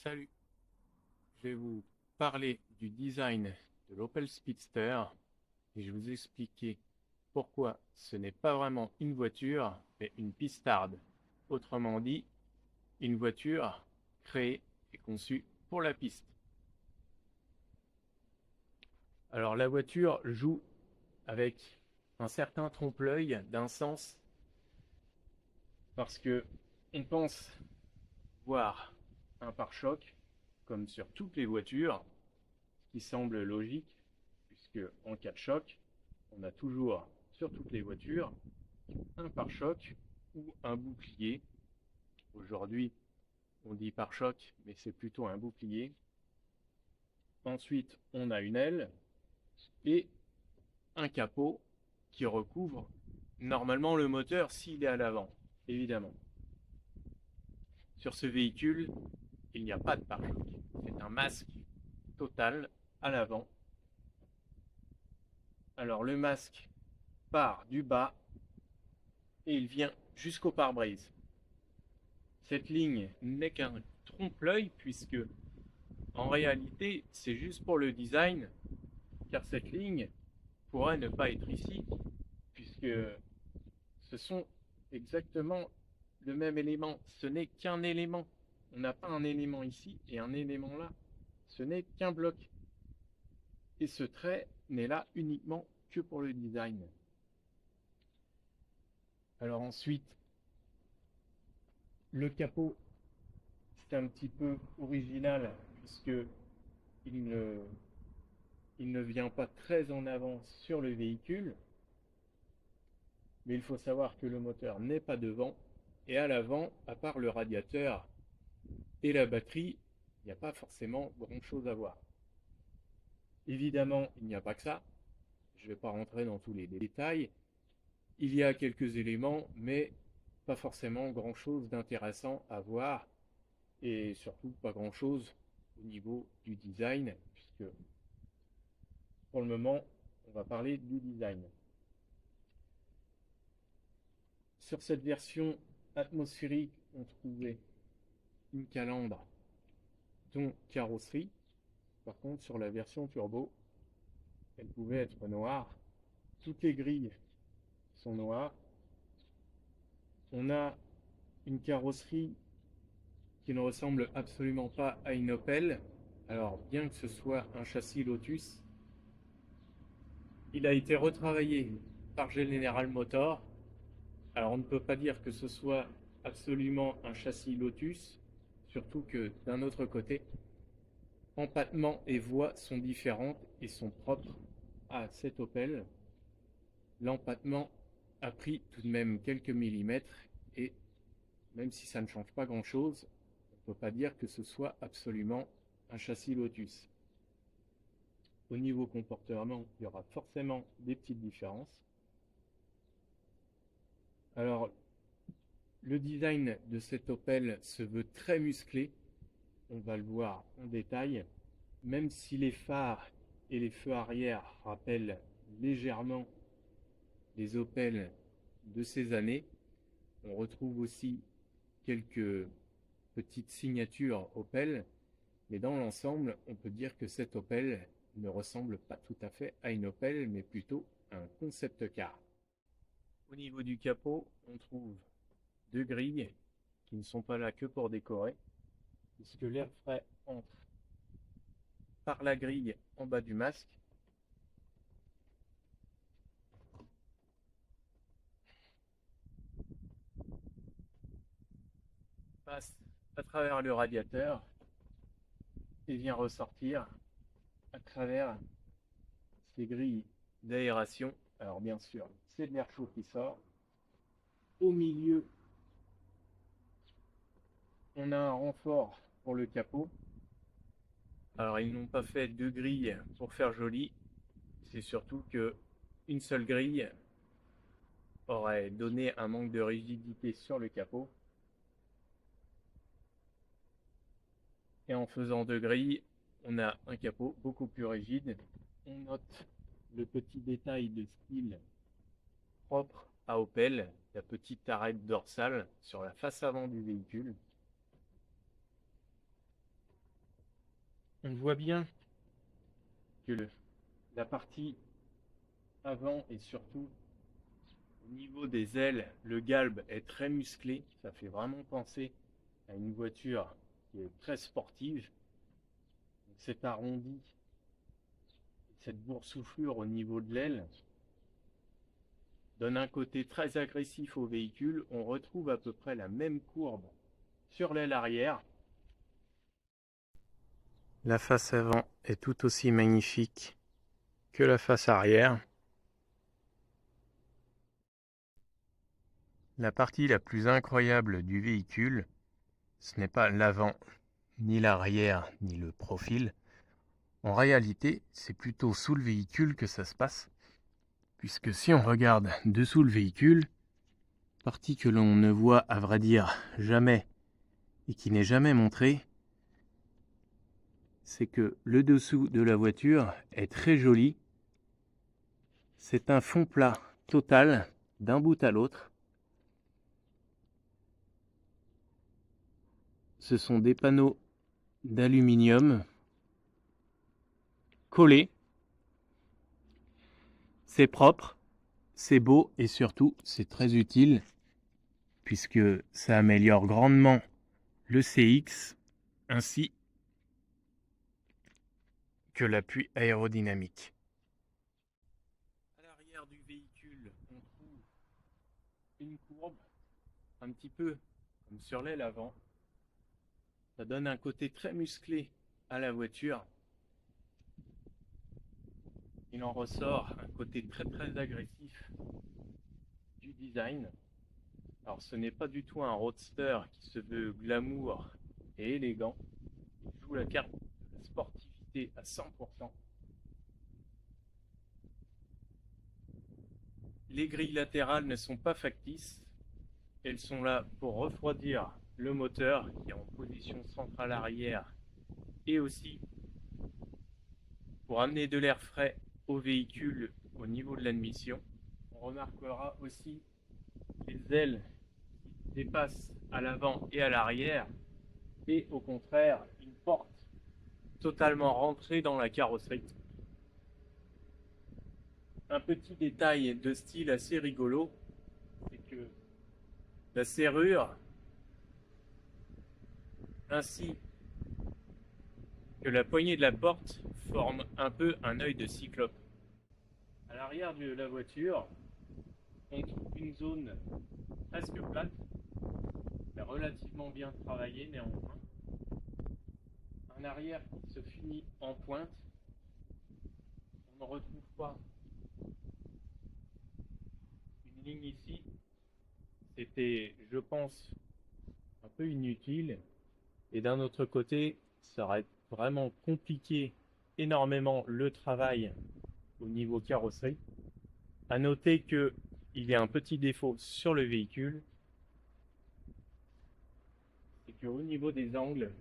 Salut, je vais vous parler du design de l'Opel Speedster et je vais vous expliquer pourquoi ce n'est pas vraiment une voiture, mais une pistarde. Autrement dit, une voiture créée et conçue pour la piste. Alors la voiture joue avec un certain trompe-l'œil d'un sens parce que on pense voir un pare-choc comme sur toutes les voitures, ce qui semble logique puisque en cas de choc, on a toujours sur toutes les voitures un pare-choc ou un bouclier. Aujourd'hui, on dit pare-choc, mais c'est plutôt un bouclier. Ensuite, on a une aile et un capot qui recouvre normalement le moteur s'il est à l'avant, évidemment. Sur ce véhicule, il n'y a pas de pare-choc. C'est un masque total à l'avant. Alors le masque part du bas et il vient jusqu'au pare-brise. Cette ligne n'est qu'un trompe-l'œil puisque en réalité c'est juste pour le design car cette ligne pourrait ne pas être ici puisque ce sont exactement le même élément. Ce n'est qu'un élément. On n'a pas un élément ici et un élément là. Ce n'est qu'un bloc. Et ce trait n'est là uniquement que pour le design. Alors ensuite, le capot, c'est un petit peu original puisque il ne, il ne vient pas très en avant sur le véhicule. Mais il faut savoir que le moteur n'est pas devant et à l'avant, à part le radiateur et la batterie, il n'y a pas forcément grand-chose à voir. Évidemment, il n'y a pas que ça. Je ne vais pas rentrer dans tous les détails. Il y a quelques éléments, mais pas forcément grand-chose d'intéressant à voir et surtout pas grand-chose au niveau du design, puisque pour le moment, on va parler du design. Sur cette version atmosphérique, on trouvait une calandre dont carrosserie. Par contre, sur la version turbo, elle pouvait être noire. Toutes les grilles sont noires. On a une carrosserie qui ne ressemble absolument pas à une Opel. Alors, bien que ce soit un châssis Lotus, il a été retravaillé par General Motors. Alors, on ne peut pas dire que ce soit absolument un châssis Lotus, surtout que d'un autre côté, empattement et voies sont différentes et sont propres à cette Opel. L'empattement a pris tout de même quelques millimètres et même si ça ne change pas grand-chose, on ne peut pas dire que ce soit absolument un châssis Lotus. Au niveau comportement, il y aura forcément des petites différences. Alors, le design de cette Opel se veut très musclé, on va le voir en détail, même si les phares et les feux arrière rappellent légèrement les Opel de ces années. On retrouve aussi quelques petites signatures Opel, mais dans l'ensemble, on peut dire que cette Opel ne ressemble pas tout à fait à une Opel, mais plutôt à un concept car. Au niveau du capot, on trouve deux grilles qui ne sont pas là que pour décorer, puisque l'air frais entre par la grille en bas du masque, passe à travers le radiateur et vient ressortir à travers ces grilles d'aération. Alors bien sûr, c'est de l'air chaud qui sort. Au milieu, on a un renfort pour le capot. Alors ils n'ont pas fait deux grilles pour faire joli, c'est surtout que une seule grille aurait donné un manque de rigidité sur le capot. Et en faisant deux grilles, on a un capot beaucoup plus rigide. On note le petit détail de style propre à Opel, la petite arête dorsale sur la face avant du véhicule. on voit bien que la partie avant et surtout au niveau des ailes, le galbe est très musclé. Ça fait vraiment penser à une voiture qui est très sportive. Cet arrondi, cette boursouflure au niveau de l'aile donne un côté très agressif au véhicule. On retrouve à peu près la même courbe sur l'aile arrière. La face avant est tout aussi magnifique que la face arrière. La partie la plus incroyable du véhicule, ce n'est pas l'avant, ni l'arrière, ni le profil. En réalité, c'est plutôt sous le véhicule que ça se passe, puisque si on regarde dessous le véhicule, partie que l'on ne voit à vrai dire jamais et qui n'est jamais montrée, c'est que le dessous de la voiture est très joli. C'est un fond plat total d'un bout à l'autre. Ce sont des panneaux d'aluminium collés. C'est propre, c'est beau et surtout c'est très utile puisque ça améliore grandement le CX ainsi que l'appui aérodynamique. À l'arrière du véhicule, on trouve une courbe un petit peu comme sur l'aile avant. Ça donne un côté très musclé à la voiture. Il en ressort un côté très très agressif du design. Alors ce n'est pas du tout un roadster qui se veut glamour et élégant. Il joue la carte de la sportivité à 100%. Les grilles latérales ne sont pas factices. Elles sont là pour refroidir le moteur qui est en position centrale arrière et aussi pour amener de l'air frais au véhicule au niveau de l'admission. On remarquera aussi les ailes qui dépassent à l'avant et à l'arrière et au contraire une porte totalement rentrée dans la carrosserie. Un petit détail de style assez rigolo, c'est que la serrure ainsi que la poignée de la porte forment un peu un œil de cyclope. À l'arrière de la voiture, on trouve une zone presque plate, mais relativement bien travaillée néanmoins. Un arrière qui se finit en pointe. On ne retrouve pas une ligne ici. C'était, je pense, un peu inutile. Et d'un autre côté, ça aurait vraiment compliqué énormément le travail au niveau carrosserie. À noter que il y a un petit défaut sur le véhicule, c'est qu'au niveau des angles,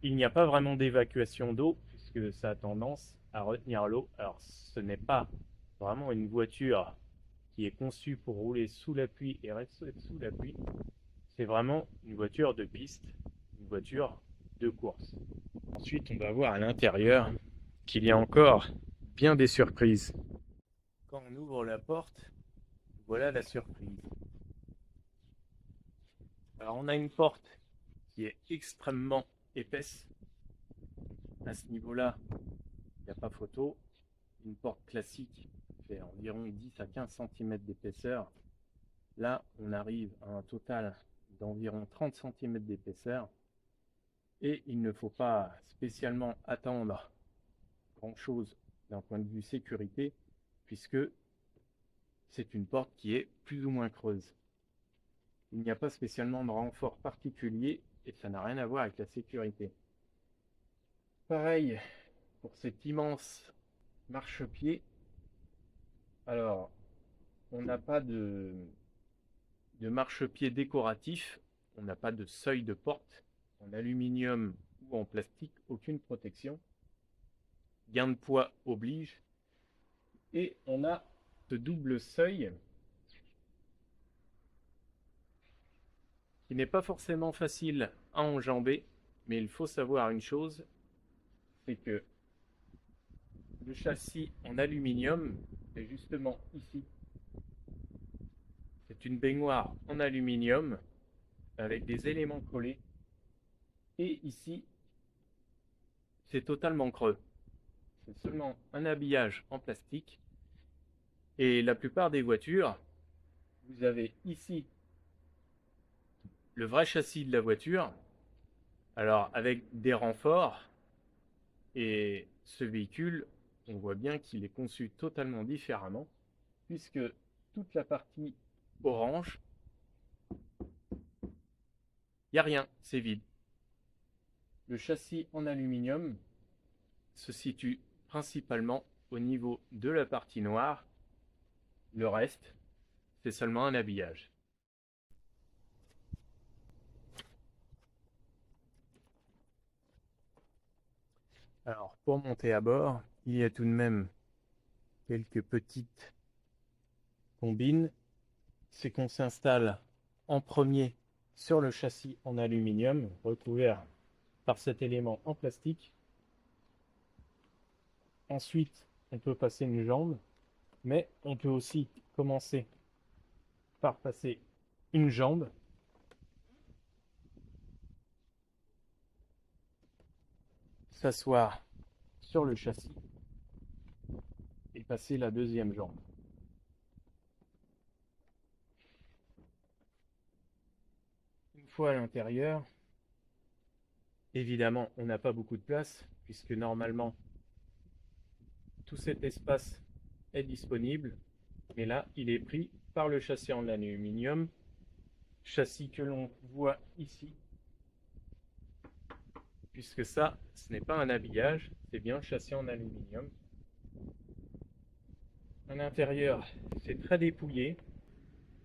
il n'y a pas vraiment d'évacuation d'eau puisque ça a tendance à retenir l'eau. Alors ce n'est pas vraiment une voiture qui est conçue pour rouler sous la pluie et rester sous la pluie. C'est vraiment une voiture de piste, une voiture de course. Ensuite, on va voir à l'intérieur qu'il y a encore bien des surprises. Quand on ouvre la porte, voilà la surprise. Alors on a une porte qui est extrêmement épaisse. À ce niveau-là, il n'y a pas photo. Une porte classique fait environ 10 à 15 cm d'épaisseur. Là, on arrive à un total d'environ 30 cm d'épaisseur. Et il ne faut pas spécialement attendre grand-chose d'un point de vue sécurité, puisque c'est une porte qui est plus ou moins creuse. Il n'y a pas spécialement de renfort particulier et ça n'a rien à voir avec la sécurité. Pareil pour cet immense marchepied. Alors, on n'a pas de marchepied décoratif, on n'a pas de seuil de porte en aluminium ou en plastique, aucune protection. Gain de poids oblige. Et on a ce double seuil qui n'est pas forcément facile à enjamber. Mais il faut savoir une chose, c'est que le châssis en aluminium est justement ici. C'est une baignoire en aluminium avec des éléments collés. Et ici, c'est totalement creux. C'est seulement un habillage en plastique. Et la plupart des voitures, vous avez ici le vrai châssis de la voiture, alors avec des renforts. Et ce véhicule, on voit bien qu'il est conçu totalement différemment, puisque toute la partie orange, il n'y a rien, c'est vide. Le châssis en aluminium se situe principalement au niveau de la partie noire. Le reste, c'est seulement un habillage. Alors, pour monter à bord, il y a tout de même quelques petites combines. C'est qu'on s'installe en premier sur le châssis en aluminium, recouvert par cet élément en plastique. Ensuite, on peut passer une jambe, mais on peut aussi commencer par passer une jambe, s'asseoir sur le châssis et passer la deuxième jambe. Une fois à l'intérieur, évidemment, on n'a pas beaucoup de place puisque normalement tout cet espace est disponible, mais là, il est pris par le châssis en aluminium, châssis que l'on voit ici, puisque ça, ce n'est pas un habillage, c'est bien le châssis en aluminium. À l'intérieur, c'est très dépouillé.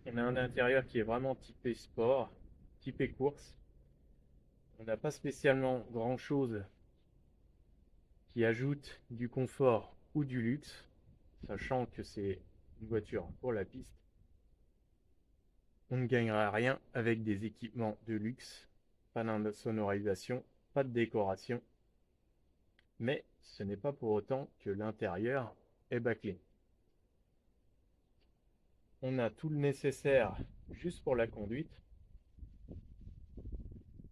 On a un intérieur qui est vraiment typé sport, typé course. On n'a pas spécialement grand-chose qui ajoute du confort ou du luxe, sachant que c'est une voiture pour la piste. On ne gagnera rien avec des équipements de luxe, pas d'insonorisation, pas de décoration, mais ce n'est pas pour autant que l'intérieur est bâclé. On a tout le nécessaire juste pour la conduite.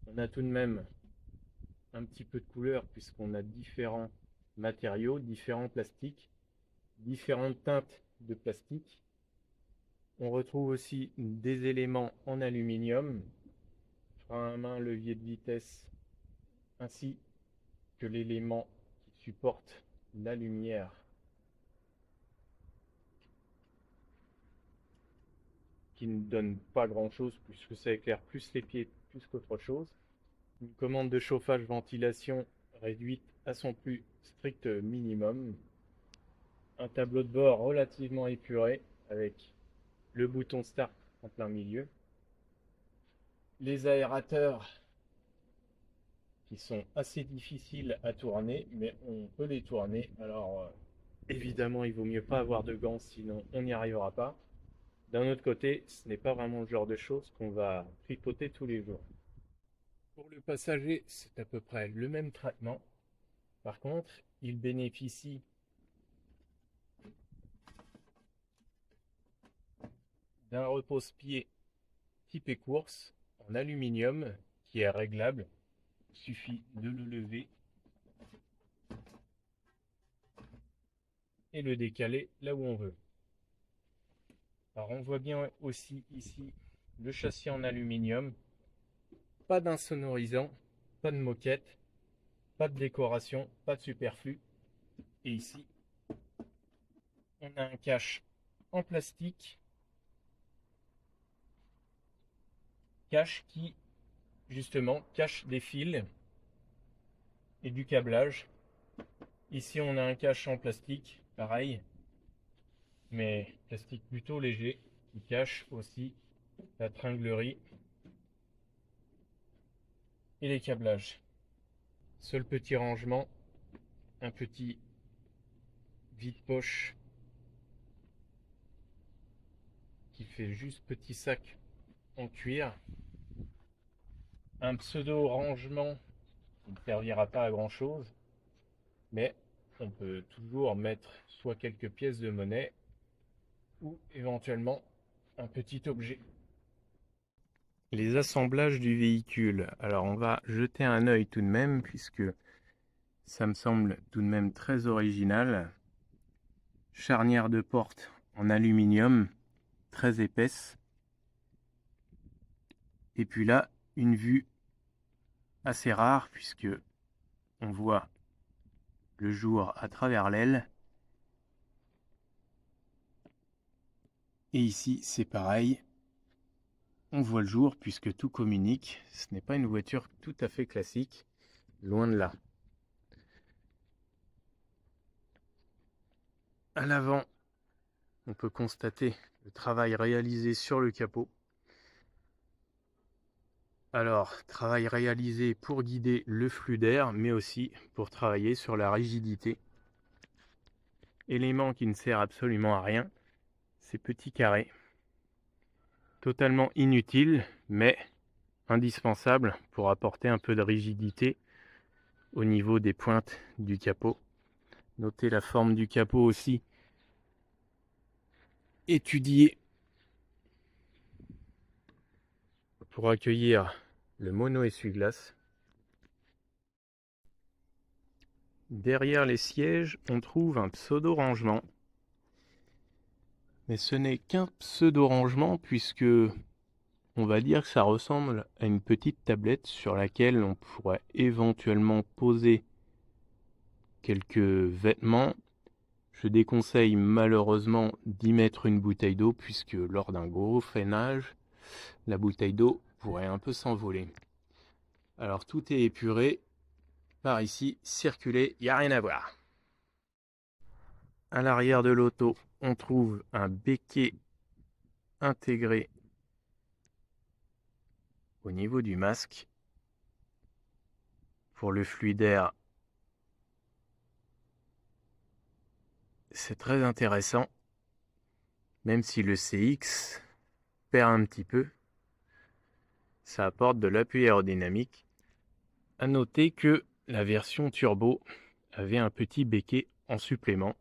On a tout de même un petit peu de couleur puisqu'on a différents matériaux, différents plastiques, différentes teintes de plastique. On retrouve aussi des éléments en aluminium, frein à main, levier de vitesse, ainsi que l'élément qui supporte la lumière qui ne donne pas grand chose puisque ça éclaire plus les pieds plus qu'autre chose. Une commande de chauffage-ventilation réduite à son plus strict minimum. Un tableau de bord relativement épuré avec le bouton start en plein milieu. Les aérateurs qui sont assez difficiles à tourner, mais on peut les tourner. Alors évidemment, il vaut mieux pas avoir de gants, sinon on n'y arrivera pas. D'un autre côté, ce n'est pas vraiment le genre de choses qu'on va tripoter tous les jours. Pour le passager, c'est à peu près le même traitement. Par contre, il bénéficie d'un repose-pied type course en aluminium qui est réglable. Il suffit de le lever et le décaler là où on veut. Alors on voit bien aussi ici le châssis en aluminium, pas d'insonorisant, pas de moquette, pas de décoration, pas de superflu. Et ici, on a un cache en plastique, cache qui justement cache des fils et du câblage. Ici on a un cache en plastique, pareil, mais plastique plutôt léger, qui cache aussi la tringlerie et les câblages. Seul petit rangement, un petit vide-poche qui fait juste petit sac en cuir, un pseudo rangement qui ne servira pas à grand chose, mais on peut toujours mettre soit quelques pièces de monnaie ou éventuellement un petit objet. Les assemblages du véhicule. Alors on va jeter un œil tout de même puisque ça me semble tout de même très original. Charnière de porte en aluminium, très épaisse. Et puis là, une vue assez rare puisque on voit le jour à travers l'aile. Et ici, c'est pareil. On voit le jour puisque tout communique. Ce n'est pas une voiture tout à fait classique, loin de là. À l'avant, on peut constater le travail réalisé sur le capot. Alors, travail réalisé pour guider le flux d'air, mais aussi pour travailler sur la rigidité. Élément qui ne sert absolument à rien, ces petits carrés. Totalement inutiles, mais indispensables pour apporter un peu de rigidité au niveau des pointes du capot. Notez la forme du capot aussi étudiée pour accueillir le mono essuie-glace. Derrière les sièges, on trouve un pseudo-rangement. Mais ce n'est qu'un pseudo-rangement puisque on va dire que ça ressemble à une petite tablette sur laquelle on pourrait éventuellement poser quelques vêtements. Je déconseille malheureusement d'y mettre une bouteille d'eau puisque lors d'un gros freinage, la bouteille d'eau pourrait un peu s'envoler. Alors tout est épuré. Par ici, circuler, il n'y a rien à voir. À l'arrière de l'auto, on trouve un béquet intégré au niveau du masque pour le flux d'air. C'est très intéressant, même si le CX perd un petit peu, ça apporte de l'appui aérodynamique. À noter que la version turbo avait un petit béquet en supplément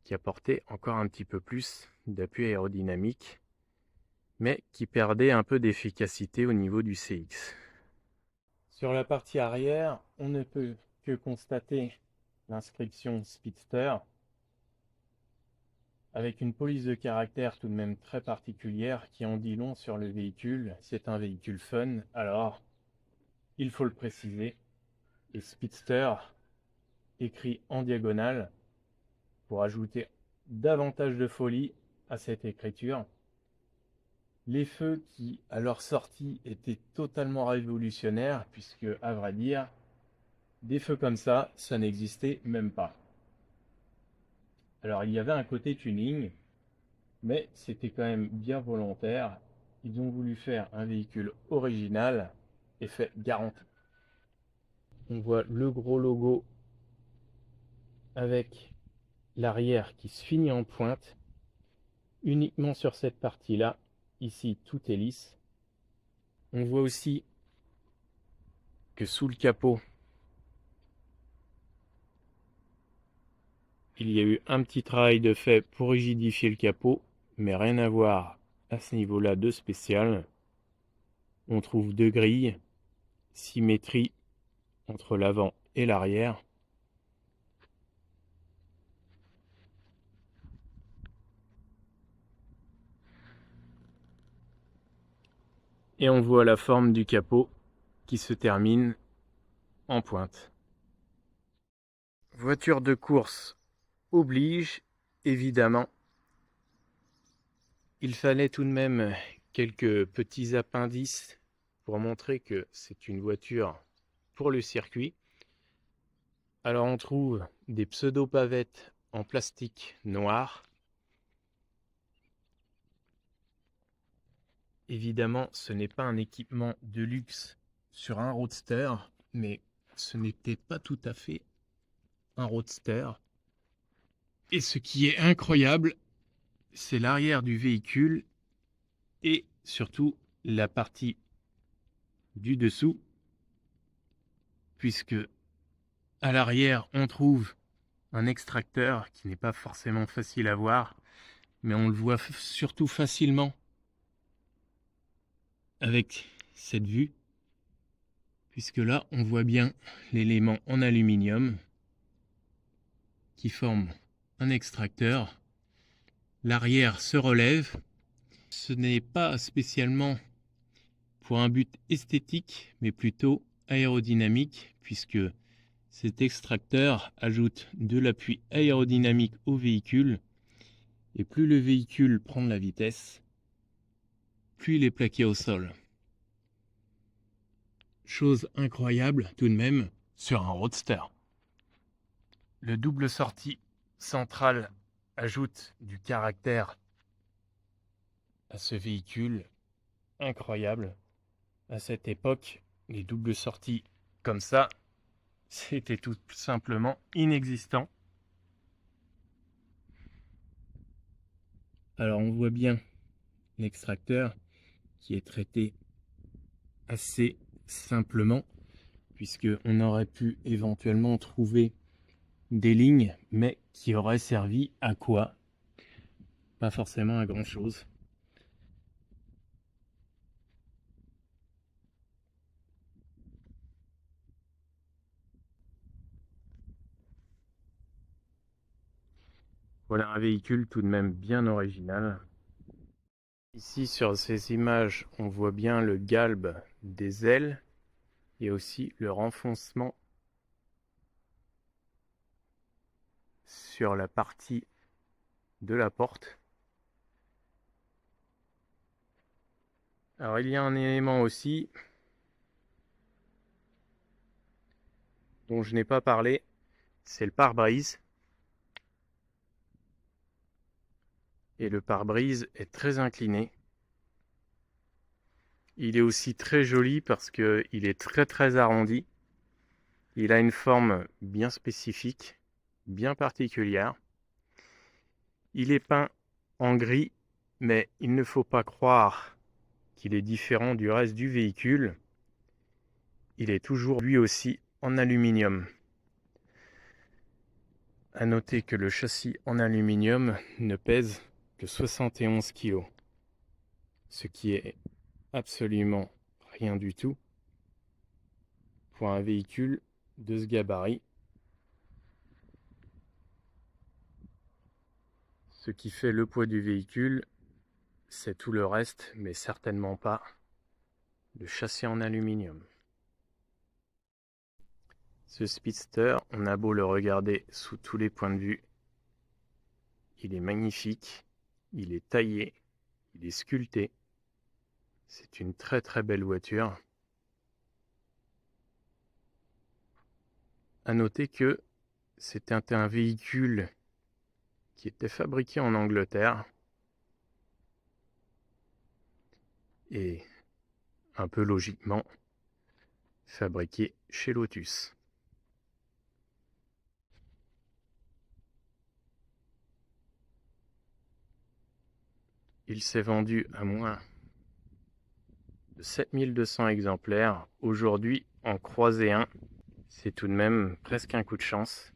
qui apportait encore un petit peu plus d'appui aérodynamique, mais qui perdait un peu d'efficacité au niveau du CX. Sur la partie arrière, on ne peut que constater l'inscription Speedster, avec une police de caractère tout de même très particulière qui en dit long sur le véhicule. C'est un véhicule fun, alors il faut le préciser. Et Speedster écrit en diagonale pour ajouter davantage de folie à cette écriture. Les feux qui, à leur sortie, étaient totalement révolutionnaires, puisque, à vrai dire, des feux comme ça n'existait même pas. Alors il y avait un côté tuning, mais c'était quand même bien volontaire. Ils ont voulu faire un véhicule original, effet garanti. On voit le gros logo avec l'arrière qui se finit en pointe, uniquement sur cette partie-là. Ici, tout est lisse. On voit aussi que sous le capot, il y a eu un petit travail de fait pour rigidifier le capot, mais rien à voir à ce niveau-là de spécial. On trouve deux grilles, symétrie entre l'avant et l'arrière. Et on voit la forme du capot qui se termine en pointe. Voiture de course oblige, évidemment. Il fallait tout de même quelques petits appendices pour montrer que c'est une voiture pour le circuit. Alors on trouve des pseudo-pavettes en plastique noir. Évidemment, ce n'est pas un équipement de luxe sur un roadster, mais ce n'était pas tout à fait un roadster. Et ce qui est incroyable, c'est l'arrière du véhicule et surtout la partie du dessous puisque à l'arrière on trouve un extracteur qui n'est pas forcément facile à voir, mais on le voit surtout facilement avec cette vue, puisque là on voit bien l'élément en aluminium qui forme un extracteur. L'arrière se relève. Ce n'est pas spécialement pour un but esthétique, mais plutôt aérodynamique, puisque cet extracteur ajoute de l'appui aérodynamique au véhicule, et plus le véhicule prend de la vitesse, plus il est plaqué au sol. Chose incroyable tout de même sur un roadster. Le double sortie centrale ajoute du caractère à ce véhicule incroyable. À cette époque, les doubles sorties comme ça, c'était tout simplement inexistant. Alors on voit bien l'extracteur qui est traité assez simplement, puisque on aurait pu éventuellement trouver des lignes, mais qui auraient servi à quoi? Pas forcément à grand chose. Voilà un véhicule tout de même bien original. Ici sur ces images, on voit bien le galbe des ailes et aussi le renfoncement sur la partie de la porte. Alors il y a un élément aussi dont je n'ai pas parlé, c'est le pare-brise. Et le pare-brise est très incliné. Il est aussi très joli parce qu'il est très arrondi. Il a une forme bien spécifique, bien particulière. Il est peint en gris, mais il ne faut pas croire qu'il est différent du reste du véhicule. Il est toujours lui aussi en aluminium. À noter que le châssis en aluminium ne pèse que 71 kg, ce qui est absolument rien du tout pour un véhicule de ce gabarit. Ce qui fait le poids du véhicule, c'est tout le reste, mais certainement pas le châssis en aluminium. Ce Speedster, on a beau le regarder sous tous les points de vue, il est magnifique, il est taillé, il est sculpté. C'est une très belle voiture. À noter que c'était un véhicule qui était fabriqué en Angleterre et un peu logiquement fabriqué chez Lotus. Il s'est vendu à moins de 7200 exemplaires. Aujourd'hui, en croiser un, c'est tout de même presque un coup de chance.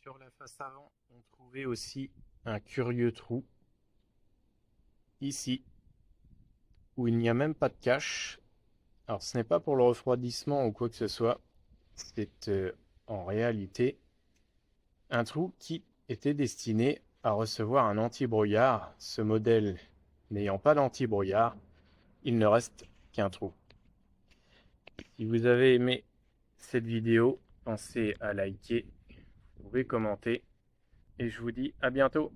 Sur la face avant, on trouvait aussi un curieux trou, ici, où il n'y a même pas de cache. Alors ce n'est pas pour le refroidissement ou quoi que ce soit, c'est en réalité un trou qui était destiné à recevoir un anti-brouillard. Ce modèle n'ayant pas d'anti-brouillard, il ne reste qu'un trou. Si vous avez aimé cette vidéo, pensez à liker, vous pouvez commenter et je vous dis à bientôt.